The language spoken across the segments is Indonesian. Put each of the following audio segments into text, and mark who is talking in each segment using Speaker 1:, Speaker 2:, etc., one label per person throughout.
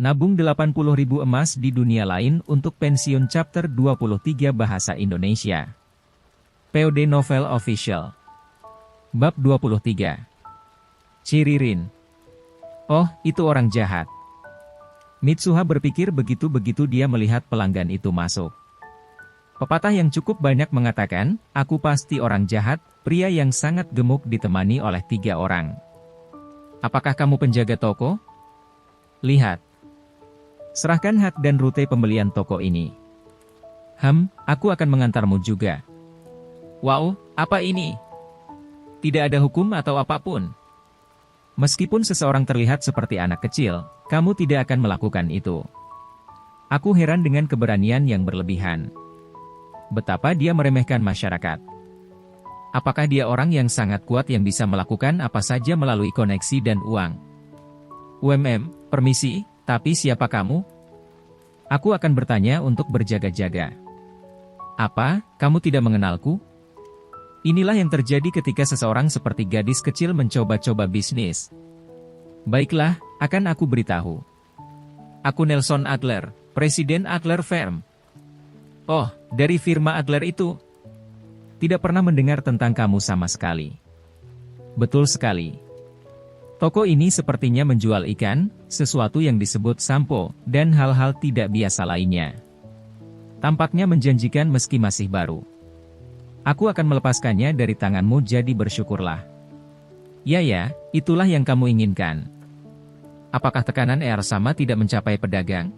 Speaker 1: Nabung 80.000 emas di dunia lain untuk pensiun chapter 23 Bahasa Indonesia. POD Novel Official. Bab 23. Ciririn. Oh, itu orang jahat. Mitsuha berpikir begitu dia melihat pelanggan itu masuk. Pepatah yang cukup banyak mengatakan, aku pasti orang jahat, pria yang sangat gemuk ditemani oleh 3 orang. Apakah kamu penjaga toko? Lihat. Serahkan hak dan rute pembelian toko ini. Aku akan mengantarmu juga. Wow, apa ini? Tidak ada hukum atau apapun. Meskipun seseorang terlihat seperti anak kecil, kamu tidak akan melakukan itu. Aku heran dengan keberanian yang berlebihan. Betapa dia meremehkan masyarakat. Apakah dia orang yang sangat kuat yang bisa melakukan apa saja melalui koneksi dan uang? Permisi, tapi siapa kamu? Aku akan bertanya untuk berjaga-jaga. Apa, kamu tidak mengenalku? Inilah yang terjadi ketika seseorang seperti gadis kecil mencoba-coba bisnis. Baiklah, akan aku beritahu. Aku Nelson Adler, Presiden Adler Firm. Oh, dari firma Adler itu? Tidak pernah mendengar tentang kamu sama sekali. Betul sekali. Toko ini sepertinya menjual ikan, sesuatu yang disebut sampo, dan hal-hal tidak biasa lainnya. Tampaknya menjanjikan meski masih baru. Aku akan melepaskannya dari tanganmu, jadi bersyukurlah. Ya, itulah yang kamu inginkan. Apakah tekanan sama tidak mencapai pedagang?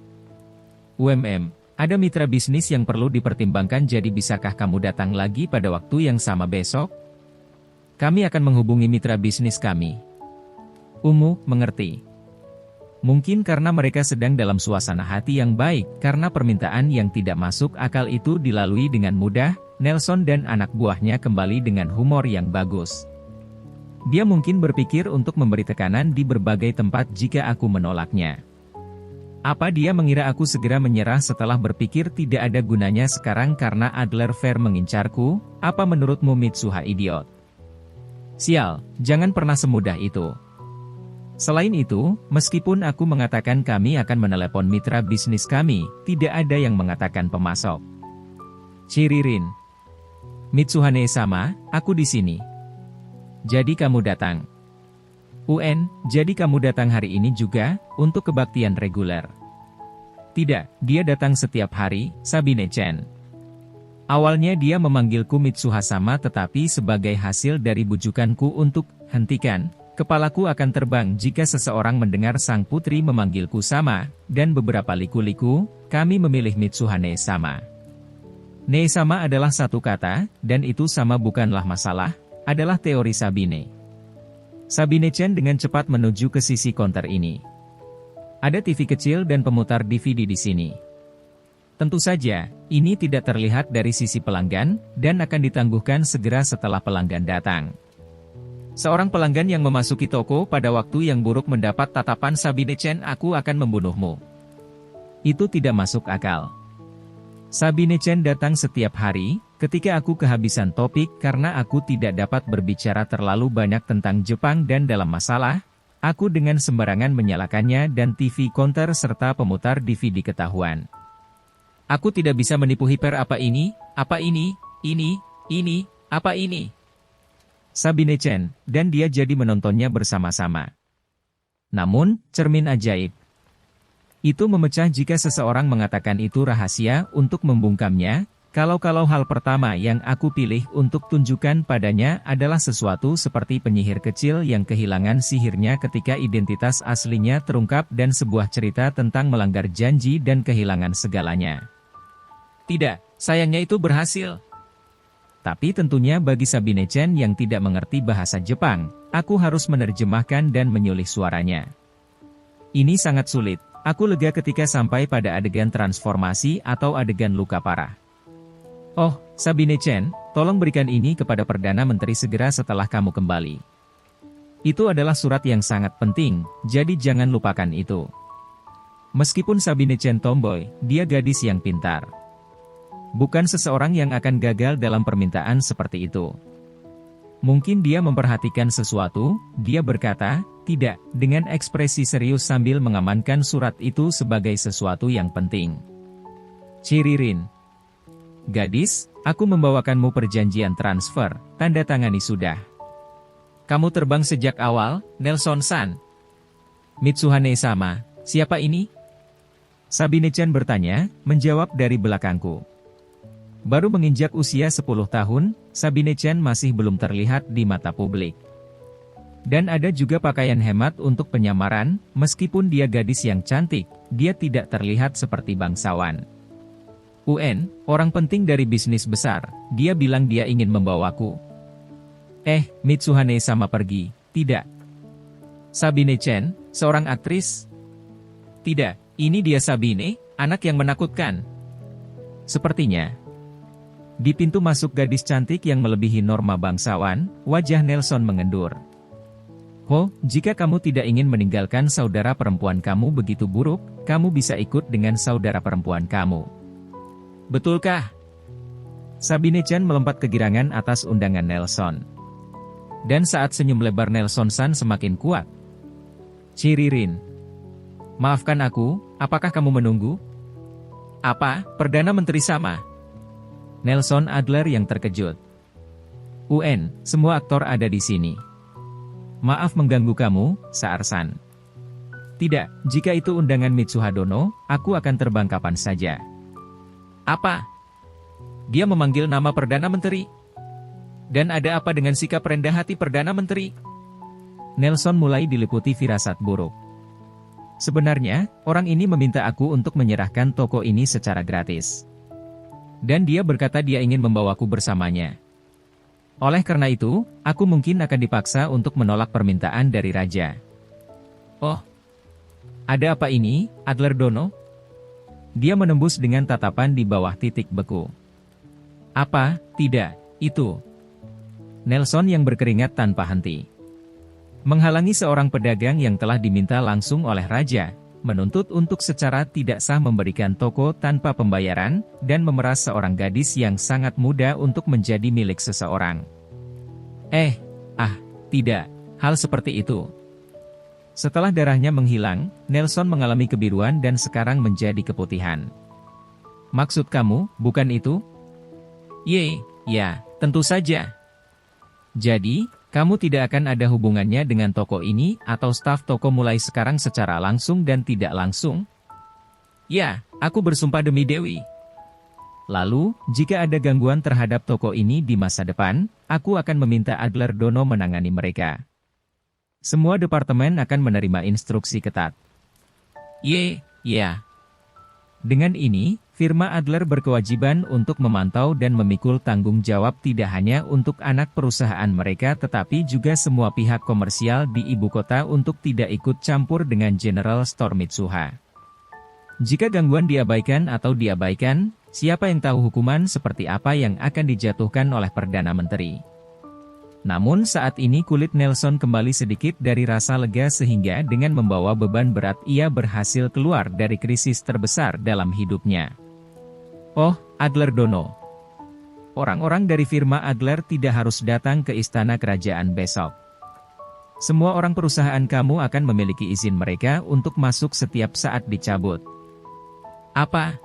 Speaker 1: Ada mitra bisnis yang perlu dipertimbangkan, jadi bisakah kamu datang lagi pada waktu yang sama besok? Kami akan menghubungi mitra bisnis kami. Mengerti. Mungkin karena mereka sedang dalam suasana hati yang baik, karena permintaan yang tidak masuk akal itu dilalui dengan mudah, Nelson dan anak buahnya kembali dengan humor yang bagus. Dia mungkin berpikir untuk memberi tekanan di berbagai tempat jika aku menolaknya. Apa dia mengira aku segera menyerah setelah berpikir tidak ada gunanya sekarang karena Adler Firm mengincarku? Apa menurutmu Mitsuha idiot? Sial, jangan pernah semudah itu. Selain itu, meskipun aku mengatakan kami akan menelepon mitra bisnis kami, tidak ada yang mengatakan pemasok. Ciririn. Mitsuhane-sama, aku di sini. Jadi kamu datang. Jadi kamu datang hari ini juga, untuk kebaktian reguler. Tidak, dia datang setiap hari, Sabine-chan. Awalnya dia memanggilku Mitsuha-sama, tetapi sebagai hasil dari bujukanku untuk hentikan, kepalaku akan terbang jika seseorang mendengar sang putri memanggilku sama, dan beberapa liku-liku, kami memilih Mitsuhane-sama. Ne-sama adalah satu kata, dan itu sama bukanlah masalah, adalah teori Sabine. Sabine-chan dengan cepat menuju ke sisi konter ini. Ada TV kecil dan pemutar DVD di sini. Tentu saja, ini tidak terlihat dari sisi pelanggan, dan akan ditangguhkan segera setelah pelanggan datang. Seorang pelanggan yang memasuki toko pada waktu yang buruk mendapat tatapan Sabine-chan, aku akan membunuhmu. Itu tidak masuk akal. Sabine-chan datang setiap hari, ketika aku kehabisan topik karena aku tidak dapat berbicara terlalu banyak tentang Jepang dan dalam masalah, aku dengan sembarangan menyalakannya dan TV counter serta pemutar DVD ketahuan. Aku tidak bisa menipu hiper apa ini, apa ini, apa ini. Sabine-chan, dan dia jadi menontonnya bersama-sama. Namun, cermin ajaib. Itu memecah jika seseorang mengatakan itu rahasia untuk membungkamnya, kalau hal pertama yang aku pilih untuk tunjukkan padanya adalah sesuatu seperti penyihir kecil yang kehilangan sihirnya ketika identitas aslinya terungkap dan sebuah cerita tentang melanggar janji dan kehilangan segalanya. Tidak, sayangnya itu berhasil. Tapi tentunya bagi Sabine-chan yang tidak mengerti bahasa Jepang, aku harus menerjemahkan dan menyulih suaranya. Ini sangat sulit. Aku lega ketika sampai pada adegan transformasi atau adegan luka parah. Oh, Sabine-chan, tolong berikan ini kepada Perdana Menteri segera setelah kamu kembali. Itu adalah surat yang sangat penting, jadi jangan lupakan itu. Meskipun Sabine-chan tomboy, dia gadis yang pintar. Bukan seseorang yang akan gagal dalam permintaan seperti itu. Mungkin dia memperhatikan sesuatu, dia berkata, Tidak, dengan ekspresi serius sambil mengamankan surat itu sebagai sesuatu yang penting. Ciririn. Gadis, aku membawakanmu perjanjian transfer, tanda tangani sudah. Kamu terbang sejak awal, Nelson-san. Mitsuhane-sama, siapa ini? Sabine-chan bertanya, menjawab dari belakangku. Baru menginjak usia 10 tahun, Sabine-chan masih belum terlihat di mata publik. Dan ada juga pakaian hemat untuk penyamaran, meskipun dia gadis yang cantik, dia tidak terlihat seperti bangsawan. Orang penting dari bisnis besar, dia bilang dia ingin membawaku. Mitsuhane sama pergi, tidak. Sabine-chan, seorang aktris? Tidak, ini dia Sabine, anak yang menakutkan. Sepertinya. Di pintu masuk gadis cantik yang melebihi norma bangsawan, wajah Nelson mengendur. Jika kamu tidak ingin meninggalkan saudara perempuan kamu begitu buruk, kamu bisa ikut dengan saudara perempuan kamu. Betulkah? Sabine-chan melompat kegirangan atas undangan Nelson. Dan saat senyum lebar Nelson-san semakin kuat. Ciririn. Maafkan aku, apakah kamu menunggu? Apa, Perdana Menteri sama? Nelson Adler yang terkejut. Semua aktor ada di sini. Maaf mengganggu kamu, Saar-san. Tidak, jika itu undangan Mitsuhadono, aku akan terbang kapan saja. Apa? Dia memanggil nama Perdana Menteri? Dan ada apa dengan sikap rendah hati Perdana Menteri? Nelson mulai diliputi firasat buruk. Sebenarnya, orang ini meminta aku untuk menyerahkan toko ini secara gratis. Dan dia berkata dia ingin membawaku bersamanya. Oleh karena itu, aku mungkin akan dipaksa untuk menolak permintaan dari raja. Ada apa ini, Adler Dono? Dia menembus dengan tatapan di bawah titik beku. Apa, tidak, itu. Nelson yang berkeringat tanpa henti. Menghalangi seorang pedagang yang telah diminta langsung oleh raja, menuntut untuk secara tidak sah memberikan toko tanpa pembayaran, dan memeras seorang gadis yang sangat muda untuk menjadi milik seseorang. Tidak, hal seperti itu. Setelah darahnya menghilang, Nelson mengalami kebiruan dan sekarang menjadi keputihan. Maksud kamu, bukan itu? Ya, tentu saja. Jadi, kamu tidak akan ada hubungannya dengan toko ini atau staf toko mulai sekarang secara langsung dan tidak langsung? Ya, aku bersumpah demi Dewi. Lalu, jika ada gangguan terhadap toko ini di masa depan, aku akan meminta Adler Dono menangani mereka. Semua departemen akan menerima instruksi ketat. Ya. Dengan ini, firma Adler berkewajiban untuk memantau dan memikul tanggung jawab tidak hanya untuk anak perusahaan mereka tetapi juga semua pihak komersial di ibu kota untuk tidak ikut campur dengan General Store Mitsuha. Jika gangguan diabaikan, siapa yang tahu hukuman seperti apa yang akan dijatuhkan oleh Perdana Menteri. Namun saat ini kulit Nelson kembali sedikit dari rasa lega sehingga dengan membawa beban berat ia berhasil keluar dari krisis terbesar dalam hidupnya. Adler Dono. Orang-orang dari firma Adler tidak harus datang ke istana kerajaan besok. Semua orang perusahaan kamu akan memiliki izin mereka untuk masuk setiap saat dicabut. Apa?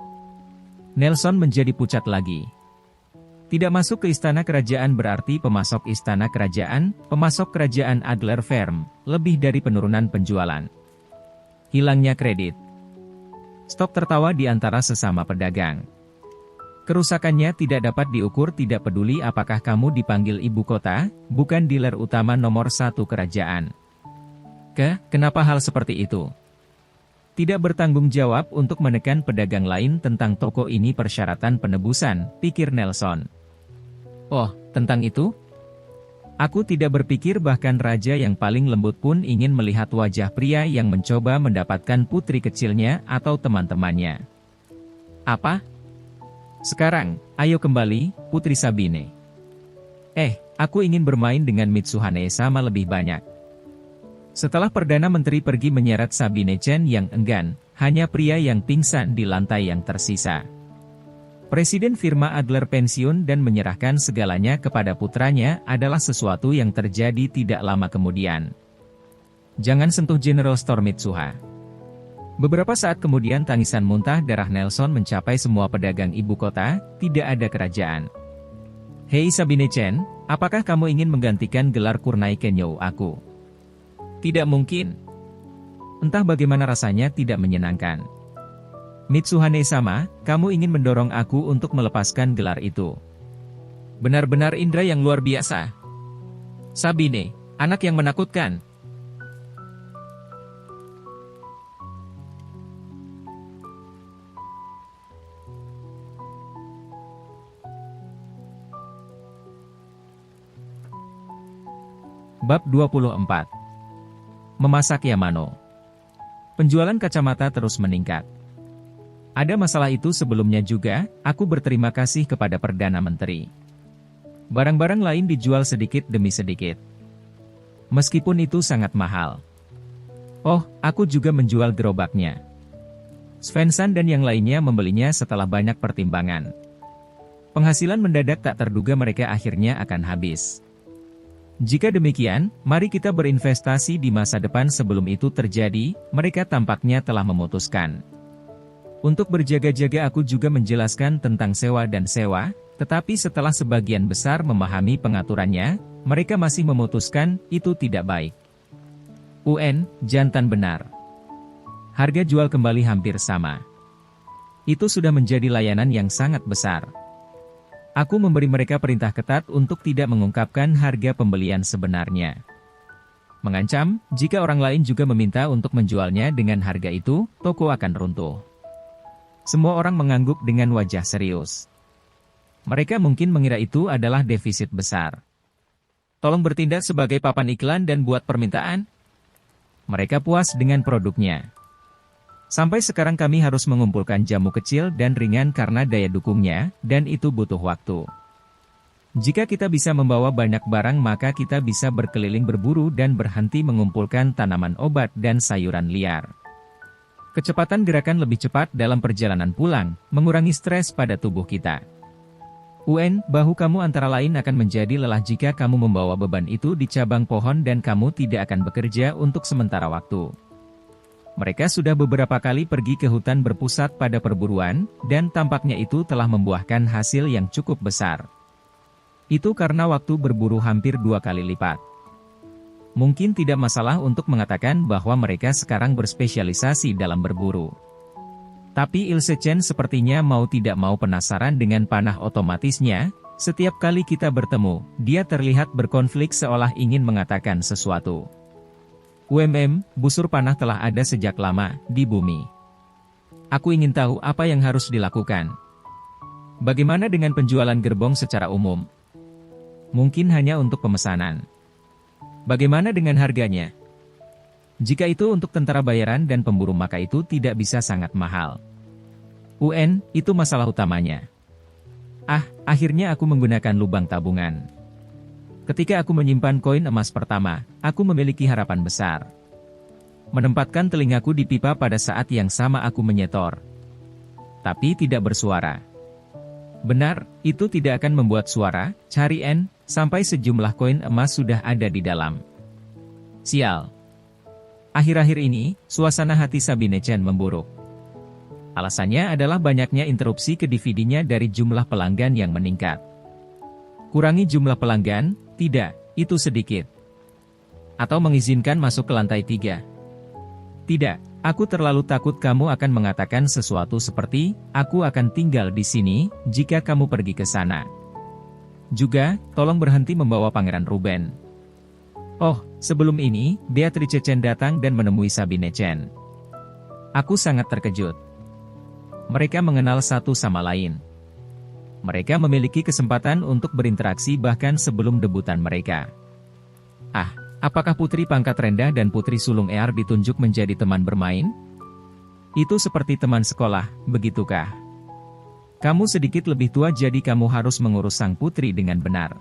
Speaker 1: Nelson menjadi pucat lagi. Tidak masuk ke istana kerajaan berarti pemasok istana kerajaan, pemasok kerajaan Adler Firm, lebih dari penurunan penjualan. Hilangnya kredit. Stok tertawa di antara sesama pedagang. Kerusakannya tidak dapat diukur tidak peduli apakah kamu dipanggil ibu kota, bukan dealer utama nomor 1 kerajaan. Kenapa hal seperti itu? Tidak bertanggung jawab untuk menekan pedagang lain tentang toko ini persyaratan penebusan, pikir Nelson. Tentang itu? Aku tidak berpikir bahkan raja yang paling lembut pun ingin melihat wajah pria yang mencoba mendapatkan putri kecilnya atau teman-temannya. Apa? Sekarang, ayo kembali, Putri Sabine. Aku ingin bermain dengan Mitsuhane sama lebih banyak. Setelah Perdana Menteri pergi menyeret Sabine-chan yang enggan, hanya pria yang pingsan di lantai yang tersisa. Presiden firma Adler pensiun dan menyerahkan segalanya kepada putranya adalah sesuatu yang terjadi tidak lama kemudian. Jangan sentuh General Store Mitsuha. Beberapa saat kemudian tangisan muntah darah Nelson mencapai semua pedagang ibu kota, tidak ada kerajaan. Hei Sabine-chan, apakah kamu ingin menggantikan gelar Kurnai Kenyou aku? Tidak mungkin. Entah bagaimana rasanya tidak menyenangkan. Mitsuhane-sama, kamu ingin mendorong aku untuk melepaskan gelar itu. Benar-benar indra yang luar biasa. Sabine, anak yang menakutkan. Bab 24. Memasak Yamano. Penjualan kacamata terus meningkat. Ada masalah itu sebelumnya juga, aku berterima kasih kepada Perdana Menteri. Barang-barang lain dijual sedikit demi sedikit. Meskipun itu sangat mahal. Oh, aku juga menjual gerobaknya. Svensson dan yang lainnya membelinya setelah banyak pertimbangan. Penghasilan mendadak tak terduga mereka akhirnya akan habis. Jika demikian, mari kita berinvestasi di masa depan sebelum itu terjadi, mereka tampaknya telah memutuskan. Untuk berjaga-jaga aku juga menjelaskan tentang sewa dan sewa, tetapi setelah sebagian besar memahami pengaturannya, mereka masih memutuskan itu tidak baik. Jantan benar. Harga jual kembali hampir sama. Itu sudah menjadi layanan yang sangat besar. Aku memberi mereka perintah ketat untuk tidak mengungkapkan harga pembelian sebenarnya. Mengancam, jika orang lain juga meminta untuk menjualnya dengan harga itu, toko akan runtuh. Semua orang mengangguk dengan wajah serius. Mereka mungkin mengira itu adalah defisit besar. Tolong bertindak sebagai papan iklan dan buat permintaan. Mereka puas dengan produknya. Sampai sekarang kami harus mengumpulkan jamu kecil dan ringan karena daya dukungnya, dan itu butuh waktu. Jika kita bisa membawa banyak barang maka kita bisa berkeliling berburu dan berhenti mengumpulkan tanaman obat dan sayuran liar. Kecepatan gerakan lebih cepat dalam perjalanan pulang, mengurangi stres pada tubuh kita. Bahu kamu antara lain akan menjadi lelah jika kamu membawa beban itu di cabang pohon dan kamu tidak akan bekerja untuk sementara waktu. Mereka sudah beberapa kali pergi ke hutan berpusat pada perburuan, dan tampaknya itu telah membuahkan hasil yang cukup besar. Itu karena waktu berburu hampir 2 kali lipat. Mungkin tidak masalah untuk mengatakan bahwa mereka sekarang berspesialisasi dalam berburu. Tapi Ilse Chen sepertinya mau tidak mau penasaran dengan panah otomatisnya. Setiap kali kita bertemu, dia terlihat berkonflik seolah ingin mengatakan sesuatu. Busur panah telah ada sejak lama di bumi. Aku ingin tahu apa yang harus dilakukan. Bagaimana dengan penjualan gerbong secara umum? Mungkin hanya untuk pemesanan. Bagaimana dengan harganya? Jika itu untuk tentara bayaran dan pemburu maka itu tidak bisa sangat mahal. Itu masalah utamanya. Akhirnya aku menggunakan lubang tabungan. Ketika aku menyimpan koin emas pertama, aku memiliki harapan besar. Menempatkan telingaku di pipa pada saat yang sama aku menyetor. Tapi tidak bersuara. Benar, itu tidak akan membuat suara, cari sampai sejumlah koin emas sudah ada di dalam. Sial. Akhir-akhir ini, suasana hati Sabine-chan memburuk. Alasannya adalah banyaknya interupsi ke DVD-nya dari jumlah pelanggan yang meningkat. Kurangi jumlah pelanggan, tidak, itu sedikit. Atau mengizinkan masuk ke lantai 3. Tidak, aku terlalu takut kamu akan mengatakan sesuatu seperti, aku akan tinggal di sini, jika kamu pergi ke sana. Juga, tolong berhenti membawa Pangeran Ruben. Sebelum ini, Beatrice Chen datang dan menemui Sabine Chen. Aku sangat terkejut. Mereka mengenal satu sama lain. Mereka memiliki kesempatan untuk berinteraksi bahkan sebelum debutan mereka. Apakah putri pangkat rendah dan putri sulung Ear ditunjuk menjadi teman bermain? Itu seperti teman sekolah, begitukah? Kamu sedikit lebih tua jadi kamu harus mengurus sang putri dengan benar.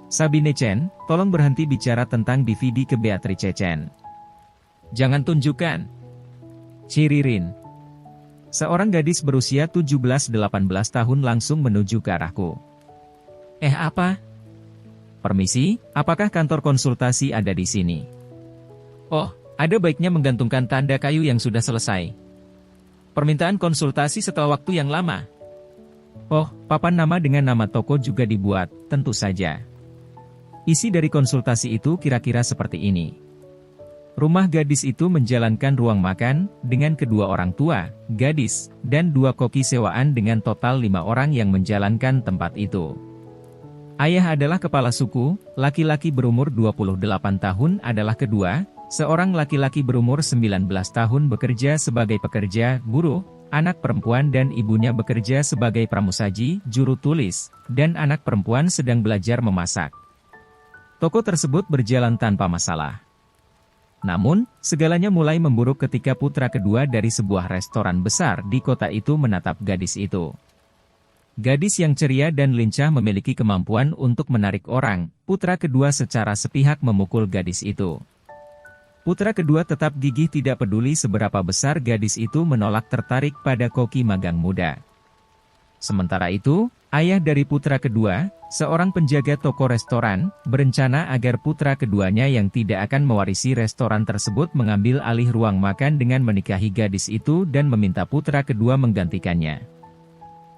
Speaker 1: Sabine Chen, tolong berhenti bicara tentang DVD ke Beatrice Chen. Jangan tunjukkan. Ciririn. Seorang gadis berusia 17-18 tahun langsung menuju ke arahku. Apa? Permisi, apakah kantor konsultasi ada di sini? Oh, ada baiknya menggantungkan tanda kayu yang sudah selesai. Permintaan konsultasi setelah waktu yang lama. Oh, papan nama dengan nama toko juga dibuat, tentu saja. Isi dari konsultasi itu kira-kira seperti ini. Rumah gadis itu menjalankan ruang makan, dengan kedua orang tua, gadis, dan 2 koki sewaan dengan total 5 orang yang menjalankan tempat itu. Ayah adalah kepala suku, laki-laki berumur 28 tahun adalah kedua, seorang laki-laki berumur 19 tahun bekerja sebagai pekerja, buruh, anak perempuan dan ibunya bekerja sebagai pramusaji, juru tulis, dan anak perempuan sedang belajar memasak. Toko tersebut berjalan tanpa masalah. Namun, segalanya mulai memburuk ketika putra kedua dari sebuah restoran besar di kota itu menatap gadis itu. Gadis yang ceria dan lincah memiliki kemampuan untuk menarik orang, putra kedua secara sepihak memukul gadis itu. Putra kedua tetap gigih tidak peduli seberapa besar gadis itu menolak tertarik pada koki magang muda. Sementara itu, ayah dari putra kedua, seorang penjaga toko restoran, berencana agar putra keduanya yang tidak akan mewarisi restoran tersebut mengambil alih ruang makan dengan menikahi gadis itu dan meminta putra kedua menggantikannya.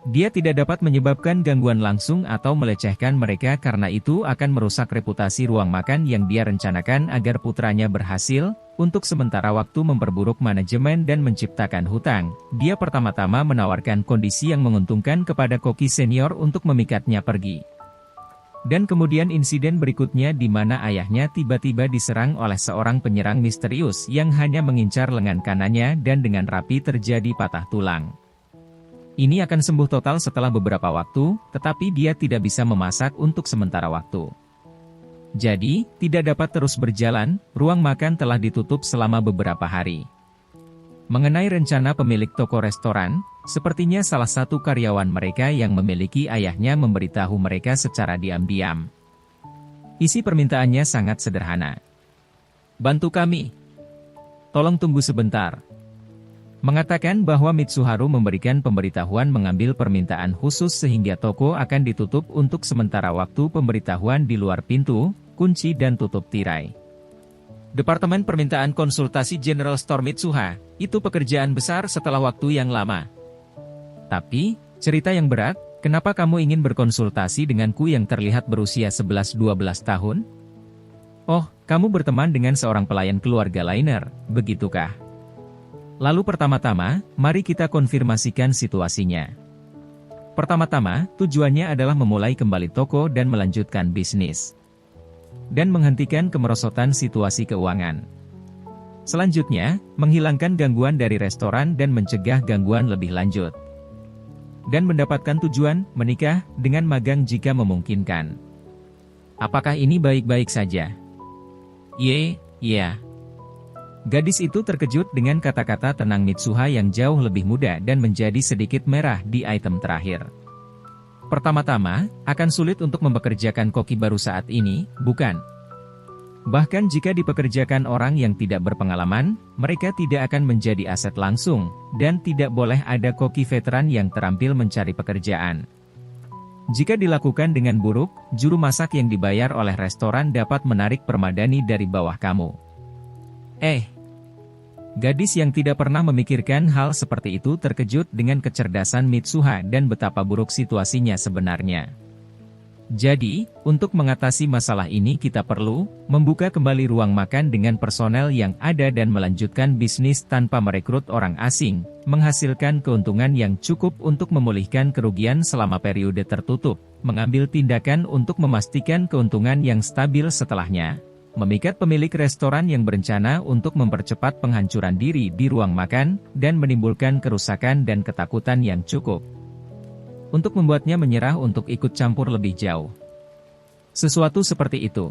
Speaker 1: Dia tidak dapat menyebabkan gangguan langsung atau melecehkan mereka karena itu akan merusak reputasi ruang makan yang dia rencanakan agar putranya berhasil. Untuk sementara waktu memperburuk manajemen dan menciptakan hutang, dia pertama-tama menawarkan kondisi yang menguntungkan kepada koki senior untuk memikatnya pergi. Dan kemudian insiden berikutnya di mana ayahnya tiba-tiba diserang oleh seorang penyerang misterius yang hanya mengincar lengan kanannya dan dengan rapi terjadi patah tulang. Ini akan sembuh total setelah beberapa waktu, tetapi dia tidak bisa memasak untuk sementara waktu. Jadi, tidak dapat terus berjalan, ruang makan telah ditutup selama beberapa hari. Mengenai rencana pemilik toko restoran, sepertinya salah satu karyawan mereka yang memiliki ayahnya memberitahu mereka secara diam-diam. Isi permintaannya sangat sederhana. Bantu kami. Tolong tunggu sebentar. Mengatakan bahwa Mitsuharu memberikan pemberitahuan mengambil permintaan khusus sehingga toko akan ditutup untuk sementara waktu. Pemberitahuan di luar pintu, kunci dan tutup tirai. Departemen Permintaan Konsultasi General Store Mitsuha, itu pekerjaan besar setelah waktu yang lama. Tapi, cerita yang berat, kenapa kamu ingin berkonsultasi denganku yang terlihat berusia 11-12 tahun? Oh, kamu berteman dengan seorang pelayan keluarga liner, begitukah? Lalu pertama-tama, mari kita konfirmasikan situasinya. Pertama-tama, tujuannya adalah memulai kembali toko dan melanjutkan bisnis. Dan menghentikan kemerosotan situasi keuangan. Selanjutnya, menghilangkan gangguan dari restoran dan mencegah gangguan lebih lanjut. Dan mendapatkan tujuan, menikah, dengan magang jika memungkinkan. Apakah ini baik-baik saja? Iya. Gadis itu terkejut dengan kata-kata tenang Mitsuha yang jauh lebih muda dan menjadi sedikit merah di item terakhir. Pertama-tama, akan sulit untuk mempekerjakan koki baru saat ini, bukan? Bahkan jika dipekerjakan orang yang tidak berpengalaman, mereka tidak akan menjadi aset langsung, dan tidak boleh ada koki veteran yang terampil mencari pekerjaan. Jika dilakukan dengan buruk, juru masak yang dibayar oleh restoran dapat menarik permadani dari bawah kamu. Gadis yang tidak pernah memikirkan hal seperti itu terkejut dengan kecerdasan Mitsuha dan betapa buruk situasinya sebenarnya. Jadi, untuk mengatasi masalah ini kita perlu membuka kembali ruang makan dengan personel yang ada dan melanjutkan bisnis tanpa merekrut orang asing, menghasilkan keuntungan yang cukup untuk memulihkan kerugian selama periode tertutup, mengambil tindakan untuk memastikan keuntungan yang stabil setelahnya, memikat pemilik restoran yang berencana untuk mempercepat penghancuran diri di ruang makan, dan menimbulkan kerusakan dan ketakutan yang cukup untuk membuatnya menyerah untuk ikut campur lebih jauh. Sesuatu seperti itu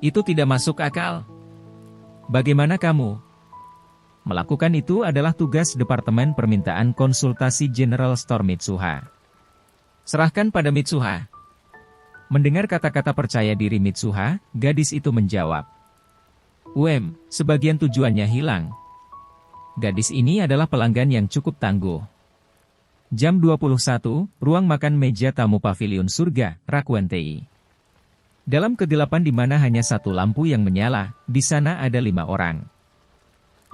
Speaker 1: tidak masuk akal. Bagaimana kamu? Melakukan itu adalah tugas Departemen Permintaan Konsultasi General Store Mitsuha. Serahkan pada Mitsuha. Mendengar kata-kata percaya diri Mitsuha, gadis itu menjawab. Sebagian tujuannya hilang. Gadis ini adalah pelanggan yang cukup tangguh. Jam 21, ruang makan meja tamu Paviliun Surga, Rakuentei. Dalam kegelapan di mana hanya satu lampu yang menyala, di sana ada 5 orang.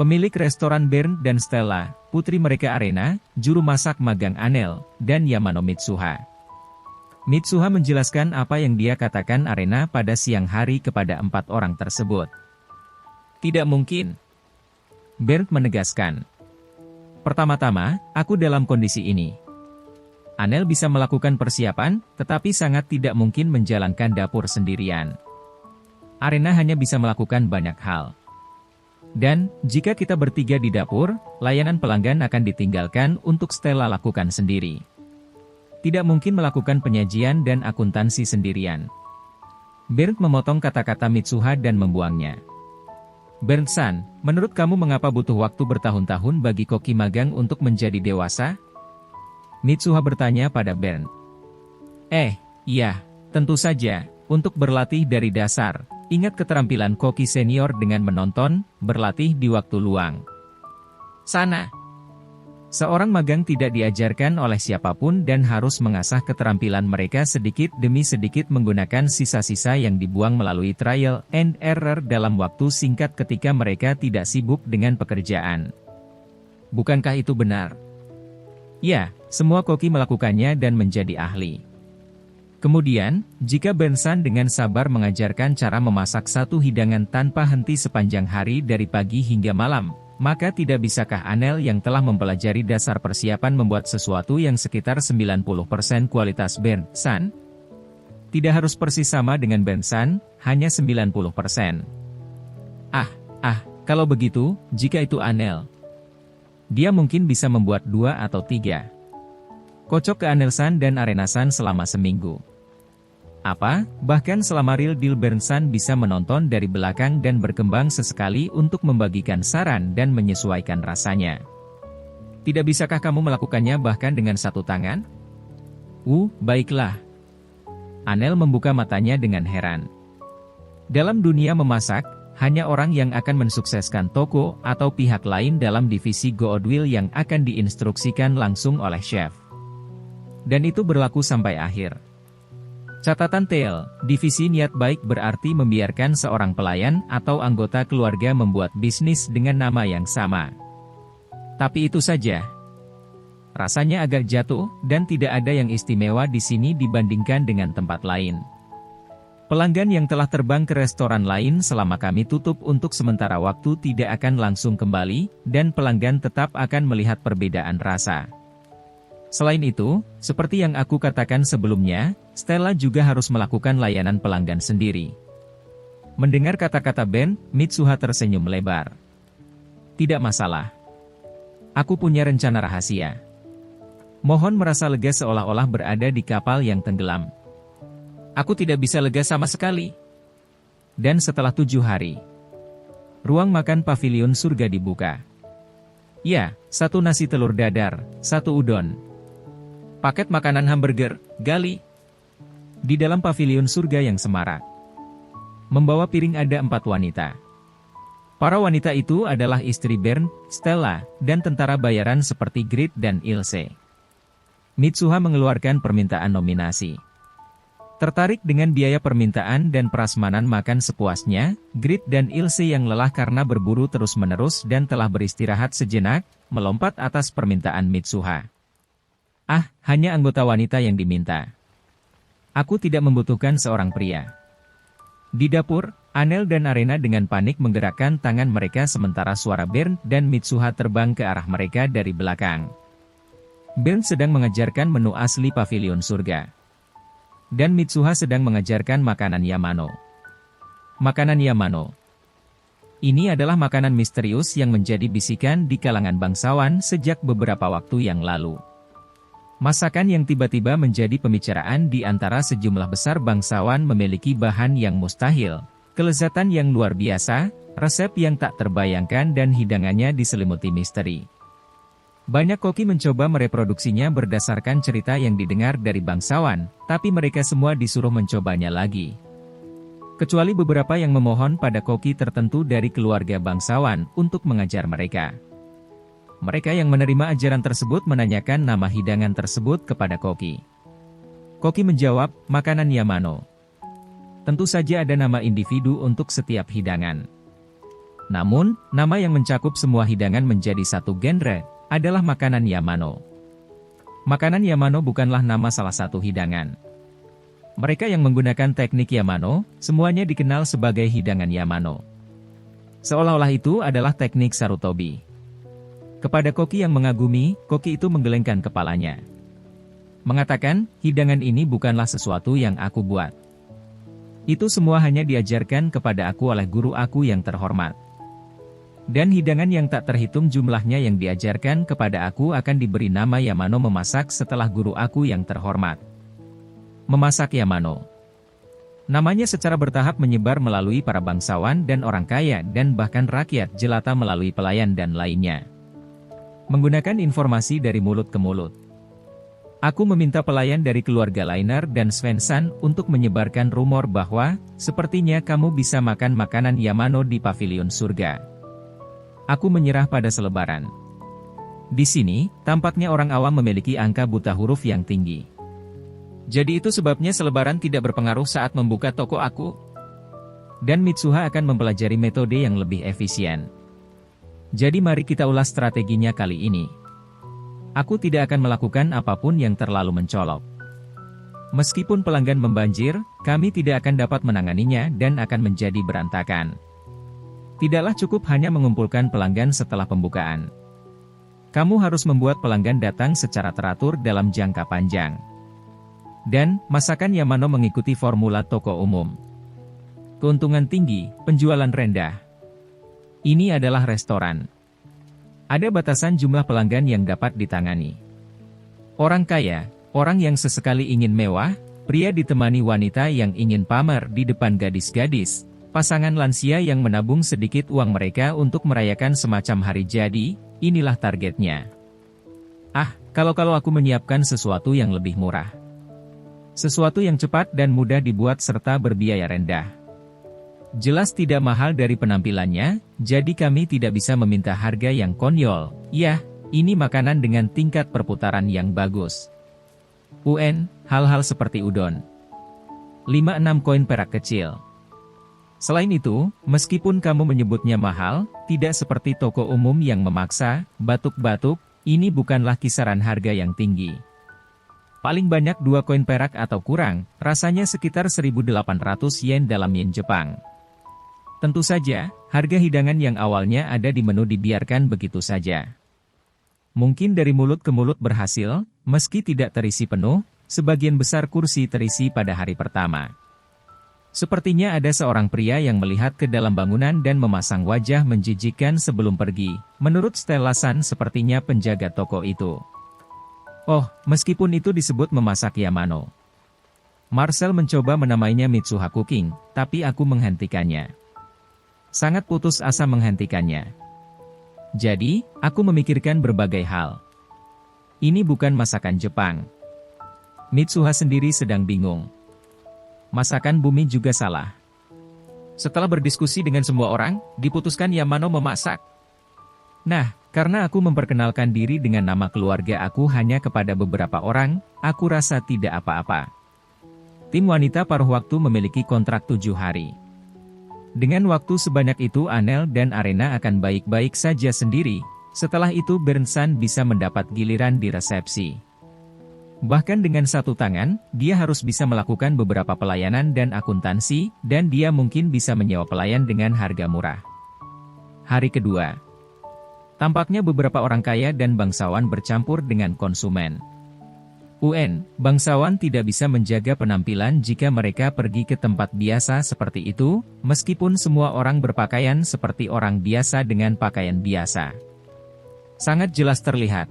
Speaker 1: Pemilik restoran Bernd dan Stella, putri mereka Arena, juru masak magang Anel, dan Yamano Mitsuha. Mitsuha menjelaskan apa yang dia katakan Arena pada siang hari kepada 4 orang tersebut. Tidak mungkin. Bernd menegaskan. Pertama-tama, aku dalam kondisi ini. Anel bisa melakukan persiapan, tetapi sangat tidak mungkin menjalankan dapur sendirian. Arena hanya bisa melakukan banyak hal. Dan, jika kita bertiga di dapur, layanan pelanggan akan ditinggalkan untuk Stella lakukan sendiri. Tidak mungkin melakukan penyajian dan akuntansi sendirian. Bernd memotong kata-kata Mitsuha dan membuangnya. Bernd-san, menurut kamu mengapa butuh waktu bertahun-tahun bagi koki magang untuk menjadi dewasa? Mitsuha bertanya pada Bernd. Iya, tentu saja, untuk berlatih dari dasar. Ingat keterampilan koki senior dengan menonton, berlatih di waktu luang. Sana. Seorang magang tidak diajarkan oleh siapapun dan harus mengasah keterampilan mereka sedikit demi sedikit menggunakan sisa-sisa yang dibuang melalui trial and error dalam waktu singkat ketika mereka tidak sibuk dengan pekerjaan. Bukankah itu benar? Ya, semua koki melakukannya dan menjadi ahli. Kemudian, jika Bernd-san dengan sabar mengajarkan cara memasak satu hidangan tanpa henti sepanjang hari dari pagi hingga malam, maka tidak bisakah Anel yang telah mempelajari dasar persiapan membuat sesuatu yang sekitar 90% kualitas Bernd-san? Tidak harus persis sama dengan Bernd-san, hanya 90%. Kalau begitu, jika itu Anel, dia mungkin bisa membuat 2 atau 3. Kocok ke Anel-san dan Arena-san selama seminggu. Bahkan selama real deal Bernd-san bisa menonton dari belakang dan berkembang sesekali untuk membagikan saran dan menyesuaikan rasanya. Tidak bisakah kamu melakukannya bahkan dengan satu tangan? Baiklah. Anel membuka matanya dengan heran. Dalam dunia memasak, hanya orang yang akan mensukseskan toko atau pihak lain dalam divisi Goodwill yang akan diinstruksikan langsung oleh chef. Dan itu berlaku sampai akhir. Catatan Tail, divisi niat baik berarti membiarkan seorang pelayan atau anggota keluarga membuat bisnis dengan nama yang sama. Tapi itu saja. Rasanya agak jatuh, dan tidak ada yang istimewa di sini dibandingkan dengan tempat lain. Pelanggan yang telah terbang ke restoran lain selama kami tutup untuk sementara waktu tidak akan langsung kembali, dan pelanggan tetap akan melihat perbedaan rasa. Selain itu, seperti yang aku katakan sebelumnya, Stella juga harus melakukan layanan pelanggan sendiri. Mendengar kata-kata Bernd, Mitsuha tersenyum lebar. Tidak masalah. Aku punya rencana rahasia. Mohon merasa lega seolah-olah berada di kapal yang tenggelam. Aku tidak bisa lega sama sekali. Dan setelah 7 hari, ruang makan pavilion surga dibuka. Ya, 1 nasi telur dadar, 1 udon. Paket makanan hamburger, gali. Di dalam pavilion surga yang semarak. Membawa piring ada 4 wanita. Para wanita itu adalah istri Bernd, Stella, dan tentara bayaran seperti Grit dan Ilse. Mitsuha mengeluarkan permintaan nominasi. Tertarik dengan biaya permintaan dan prasmanan makan sepuasnya, Grit dan Ilse yang lelah karena berburu terus-menerus dan telah beristirahat sejenak, melompat atas permintaan Mitsuha. Hanya anggota wanita yang diminta. Aku tidak membutuhkan seorang pria. Di dapur, Anel dan Arena dengan panik menggerakkan tangan mereka sementara suara Bernd dan Mitsuha terbang ke arah mereka dari belakang. Bernd sedang mengajarkan menu asli pavilion surga. Dan Mitsuha sedang mengajarkan makanan Yamano. Makanan Yamano. Ini adalah makanan misterius yang menjadi bisikan di kalangan bangsawan sejak beberapa waktu yang lalu. Masakan yang tiba-tiba menjadi pembicaraan di antara sejumlah besar bangsawan memiliki bahan yang mustahil, kelezatan yang luar biasa, resep yang tak terbayangkan dan hidangannya diselimuti misteri. Banyak koki mencoba mereproduksinya berdasarkan cerita yang didengar dari bangsawan, tapi mereka semua disuruh mencobanya lagi. Kecuali beberapa yang memohon pada koki tertentu dari keluarga bangsawan untuk mengajar mereka. Mereka yang menerima ajaran tersebut menanyakan nama hidangan tersebut kepada koki. Koki menjawab, makanan Yamano. Tentu saja ada nama individu untuk setiap hidangan. Namun, nama yang mencakup semua hidangan menjadi satu genre, adalah makanan Yamano. Makanan Yamano bukanlah nama salah satu hidangan. Mereka yang menggunakan teknik Yamano, semuanya dikenal sebagai hidangan Yamano. Seolah-olah itu adalah teknik Sarutobi. Kepada koki yang mengagumi, koki itu menggelengkan kepalanya. Mengatakan, hidangan ini bukanlah sesuatu yang aku buat. Itu semua hanya diajarkan kepada aku oleh guru aku yang terhormat. Dan hidangan yang tak terhitung jumlahnya yang diajarkan kepada aku akan diberi nama Yamano memasak setelah guru aku yang terhormat. Memasak Yamano. Namanya secara bertahap menyebar melalui para bangsawan dan orang kaya dan bahkan rakyat jelata melalui pelayan dan lainnya. Menggunakan informasi dari mulut ke mulut. Aku meminta pelayan dari keluarga Lainer dan Svensson untuk menyebarkan rumor bahwa, sepertinya kamu bisa makan makanan Yamano di pavilion surga. Aku menyerah pada selebaran. Di sini, tampaknya orang awam memiliki angka buta huruf yang tinggi. Jadi itu sebabnya selebaran tidak berpengaruh saat membuka toko aku. Dan Mitsuha akan mempelajari metode yang lebih efisien. Jadi mari kita ulas strateginya kali ini. Aku tidak akan melakukan apapun yang terlalu mencolok. Meskipun pelanggan membanjir, kami tidak akan dapat menanganinya dan akan menjadi berantakan. Tidaklah cukup hanya mengumpulkan pelanggan setelah pembukaan. Kamu harus membuat pelanggan datang secara teratur dalam jangka panjang. Dan, masakan Yamano mengikuti formula toko umum. Keuntungan tinggi, penjualan rendah. Ini adalah restoran. Ada batasan jumlah pelanggan yang dapat ditangani. Orang kaya, orang yang sesekali ingin mewah, pria ditemani wanita yang ingin pamer di depan gadis-gadis, pasangan lansia yang menabung sedikit uang mereka untuk merayakan semacam hari jadi, inilah targetnya. Kalau aku menyiapkan sesuatu yang lebih murah. Sesuatu yang cepat dan mudah dibuat serta berbiaya rendah. Jelas tidak mahal dari penampilannya, jadi kami tidak bisa meminta harga yang konyol. Yah, ini makanan dengan tingkat perputaran yang bagus. Hal-hal seperti udon. 5-6 koin perak kecil. Selain itu, meskipun kamu menyebutnya mahal, tidak seperti toko umum yang memaksa, batuk-batuk, ini bukanlah kisaran harga yang tinggi. Paling banyak 2 koin perak atau kurang, rasanya sekitar 1.800 yen dalam yen Jepang. Tentu saja, harga hidangan yang awalnya ada di menu dibiarkan begitu saja. Mungkin dari mulut ke mulut berhasil, meski tidak terisi penuh, sebagian besar kursi terisi pada hari pertama. Sepertinya ada seorang pria yang melihat ke dalam bangunan dan memasang wajah menjijikkan sebelum pergi. Menurut Stella San sepertinya penjaga toko itu. Meskipun itu disebut memasak Yamano. Marcel mencoba menamainya Mitsuha Cooking, tapi aku menghentikannya. Sangat putus asa menghentikannya. Jadi, aku memikirkan berbagai hal. Ini bukan masakan Jepang. Mitsuha sendiri sedang bingung. Masakan bumi juga salah. Setelah berdiskusi dengan semua orang, diputuskan Yamano memasak. Nah, karena aku memperkenalkan diri dengan nama keluarga aku hanya kepada beberapa orang, aku rasa tidak apa-apa. Tim wanita paruh waktu memiliki kontrak 7 hari. Dengan waktu sebanyak itu Anel dan Arena akan baik-baik saja sendiri, setelah itu Bernsan bisa mendapat giliran di resepsi. Bahkan dengan satu tangan, dia harus bisa melakukan beberapa pelayanan dan akuntansi, dan dia mungkin bisa menyewa pelayan dengan harga murah. Hari kedua. Tampaknya beberapa orang kaya dan bangsawan bercampur dengan konsumen. Bangsawan tidak bisa menjaga penampilan jika mereka pergi ke tempat biasa seperti itu, meskipun semua orang berpakaian seperti orang biasa dengan pakaian biasa. Sangat jelas terlihat.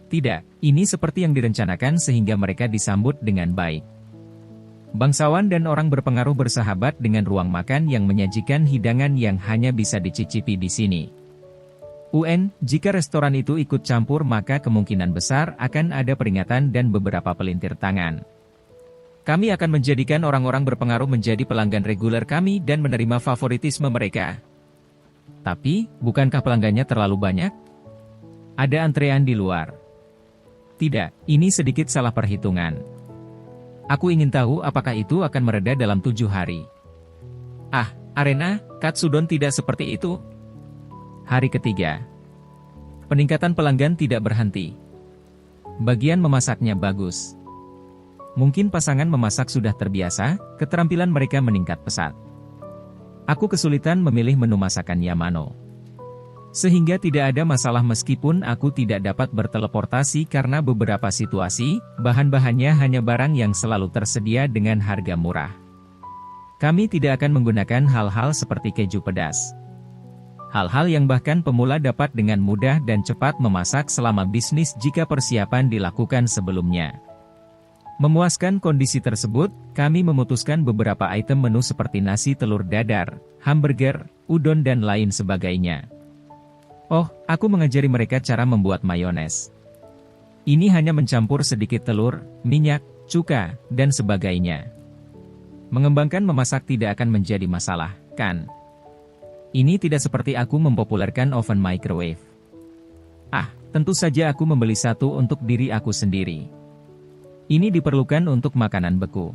Speaker 1: Tidak, ini seperti yang direncanakan sehingga mereka disambut dengan baik. Bangsawan dan orang berpengaruh bersahabat dengan ruang makan yang menyajikan hidangan yang hanya bisa dicicipi di sini. Jika restoran itu ikut campur maka kemungkinan besar akan ada peringatan dan beberapa pelintir tangan. Kami akan menjadikan orang-orang berpengaruh menjadi pelanggan reguler kami dan menerima favoritisme mereka. Tapi, bukankah pelanggannya terlalu banyak? Ada antrean di luar. Tidak, ini sedikit salah perhitungan. Aku ingin tahu apakah itu akan mereda dalam 7 hari. Ah, Arena, Katsudon tidak seperti itu. Hari ketiga. Peningkatan pelanggan tidak berhenti. Bagian memasaknya bagus. Mungkin pasangan memasak sudah terbiasa, keterampilan mereka meningkat pesat. Aku kesulitan memilih menu masakan Yamano. Sehingga tidak ada masalah meskipun aku tidak dapat berteleportasi karena beberapa situasi, bahan-bahannya hanya barang yang selalu tersedia dengan harga murah. Kami tidak akan menggunakan hal-hal seperti keju pedas. Hal-hal yang bahkan pemula dapat dengan mudah dan cepat memasak selama bisnis jika persiapan dilakukan sebelumnya. Memuaskan kondisi tersebut, kami memutuskan beberapa item menu seperti nasi telur dadar, hamburger, udon dan lain sebagainya. Oh, aku mengajari mereka cara membuat mayones. Ini hanya mencampur sedikit telur, minyak, cuka, dan sebagainya. Mengembangkan memasak tidak akan menjadi masalah, kan? Ini tidak seperti aku mempopulerkan oven microwave. Ah, tentu saja aku membeli satu untuk diri aku sendiri. Ini diperlukan untuk makanan beku.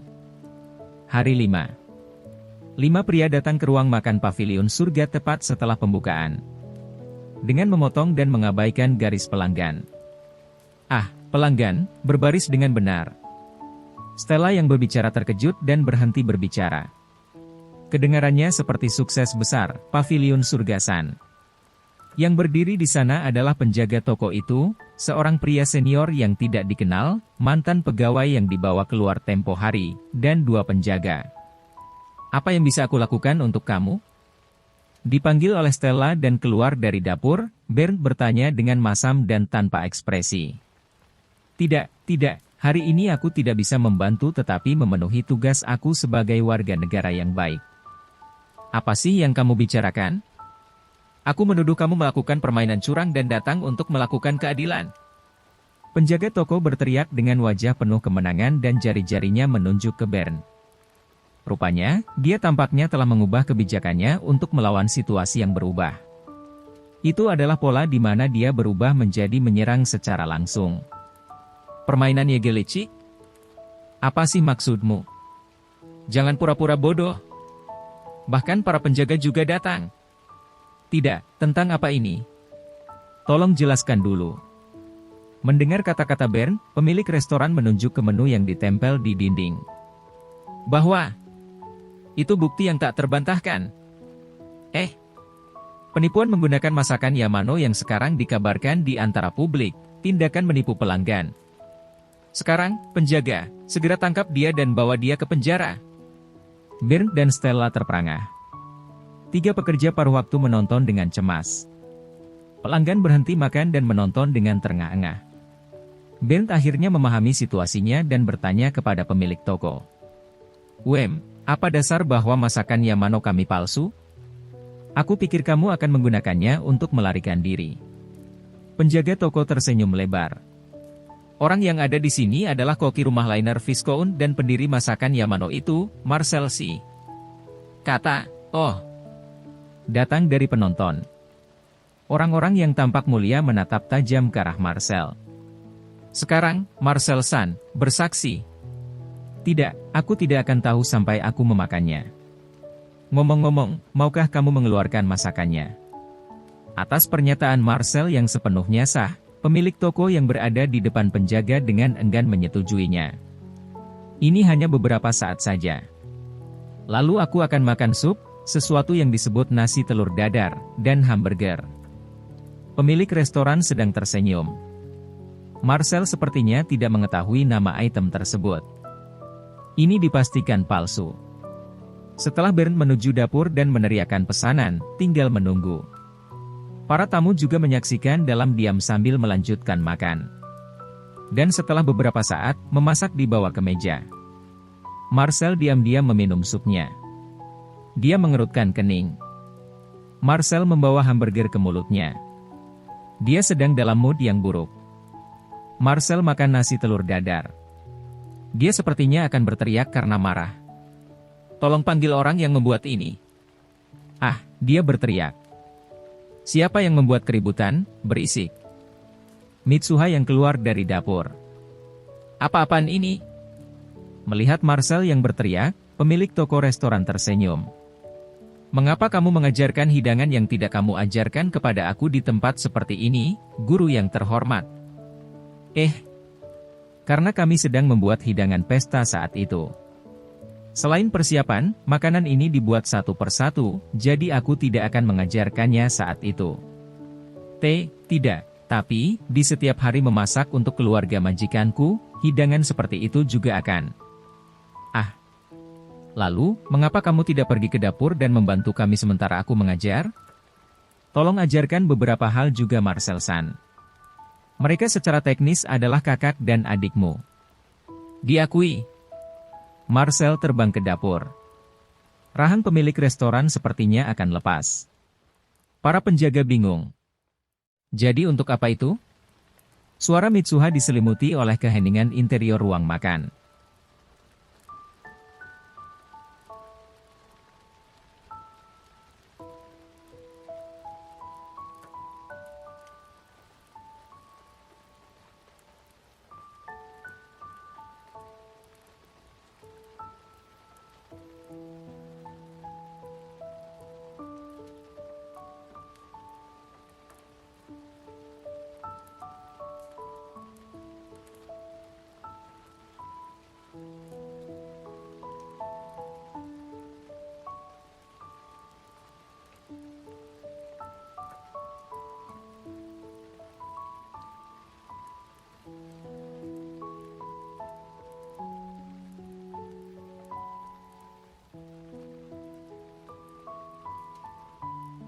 Speaker 1: Hari 5. 5 pria datang ke ruang makan pavilion surga tepat setelah pembukaan. Dengan memotong dan mengabaikan garis pelanggan. Ah, pelanggan, berbaris dengan benar. Stella yang berbicara terkejut dan berhenti berbicara. Kedengarannya seperti sukses besar, pavilion surgasan. Yang berdiri di sana adalah penjaga toko itu, seorang pria senior yang tidak dikenal, mantan pegawai yang dibawa keluar tempo hari, dan 2 penjaga. Apa yang bisa aku lakukan untuk kamu? Dipanggil oleh Stella dan keluar dari dapur, Bernd bertanya dengan masam dan tanpa ekspresi. Tidak, hari ini aku tidak bisa membantu tetapi memenuhi tugas aku sebagai warga negara yang baik. Apa sih yang kamu bicarakan? Aku menuduh kamu melakukan permainan curang dan datang untuk melakukan keadilan. Penjaga toko berteriak dengan wajah penuh kemenangan dan jari-jarinya menunjuk ke Bernd. Rupanya, dia tampaknya telah mengubah kebijakannya untuk melawan situasi yang berubah. Itu adalah pola di mana dia berubah menjadi menyerang secara langsung. Permainan Yegelicik? Apa sih maksudmu? Jangan pura-pura bodoh. Bahkan para penjaga juga datang. Tidak, tentang apa ini? Tolong jelaskan dulu. Mendengar kata-kata Bernd, pemilik restoran menunjuk ke menu yang ditempel di dinding. Bahwa itu bukti yang tak terbantahkan. Penipuan menggunakan masakan Yamano yang sekarang dikabarkan di antara publik, tindakan menipu pelanggan. Sekarang, penjaga, segera tangkap dia dan bawa dia ke penjara. Bernd dan Stella terperangah. 3 pekerja paruh waktu menonton dengan cemas. Pelanggan berhenti makan dan menonton dengan terengah-engah. Bernd akhirnya memahami situasinya dan bertanya kepada pemilik toko. Apa dasar bahwa masakan Yamano kami palsu? Aku pikir kamu akan menggunakannya untuk melarikan diri. Penjaga toko tersenyum lebar. Orang yang ada di sini adalah koki rumah liner Viscount dan pendiri masakan Yamano itu, Marcel C. Kata, datang dari penonton. Orang-orang yang tampak mulia menatap tajam ke arah Marcel. Sekarang, Marcel-san, bersaksi. Tidak, aku tidak akan tahu sampai aku memakannya. Ngomong-ngomong, maukah kamu mengeluarkan masakannya? Atas pernyataan Marcel yang sepenuhnya sah, pemilik toko yang berada di depan penjaga dengan enggan menyetujuinya. Ini hanya beberapa saat saja. Lalu aku akan makan sup, sesuatu yang disebut nasi telur dadar, dan hamburger. Pemilik restoran sedang tersenyum. Marcel sepertinya tidak mengetahui nama item tersebut. Ini dipastikan palsu. Setelah Bernd menuju dapur dan meneriakkan pesanan, tinggal menunggu. Para tamu juga menyaksikan dalam diam sambil melanjutkan makan. Dan setelah beberapa saat, memasak dibawa ke meja. Marcel diam-diam meminum supnya. Dia mengerutkan kening. Marcel membawa hamburger ke mulutnya. Dia sedang dalam mood yang buruk. Marcel makan nasi telur dadar. Dia sepertinya akan berteriak karena marah. Tolong panggil orang yang membuat ini. Dia berteriak. Siapa yang membuat keributan? Berisik. Mitsuha yang keluar dari dapur. Apa-apaan ini? Melihat Marcel yang berteriak, pemilik toko restoran tersenyum. Mengapa kamu mengajarkan hidangan yang tidak kamu ajarkan kepada aku di tempat seperti ini, guru yang terhormat? Karena kami sedang membuat hidangan pesta saat itu. Selain persiapan, makanan ini dibuat satu persatu, jadi aku tidak akan mengajarkannya saat itu. Tidak, tapi, di setiap hari memasak untuk keluarga majikanku, hidangan seperti itu juga akan. Lalu, mengapa kamu tidak pergi ke dapur dan membantu kami sementara aku mengajar? Tolong ajarkan beberapa hal juga Marcel-san. Mereka secara teknis adalah kakak dan adikmu. Diakui. Marcel terbang ke dapur. Rahang pemilik restoran sepertinya akan lepas. Para penjaga bingung. Jadi untuk apa itu? Suara Mitsuha diselimuti oleh keheningan interior ruang makan.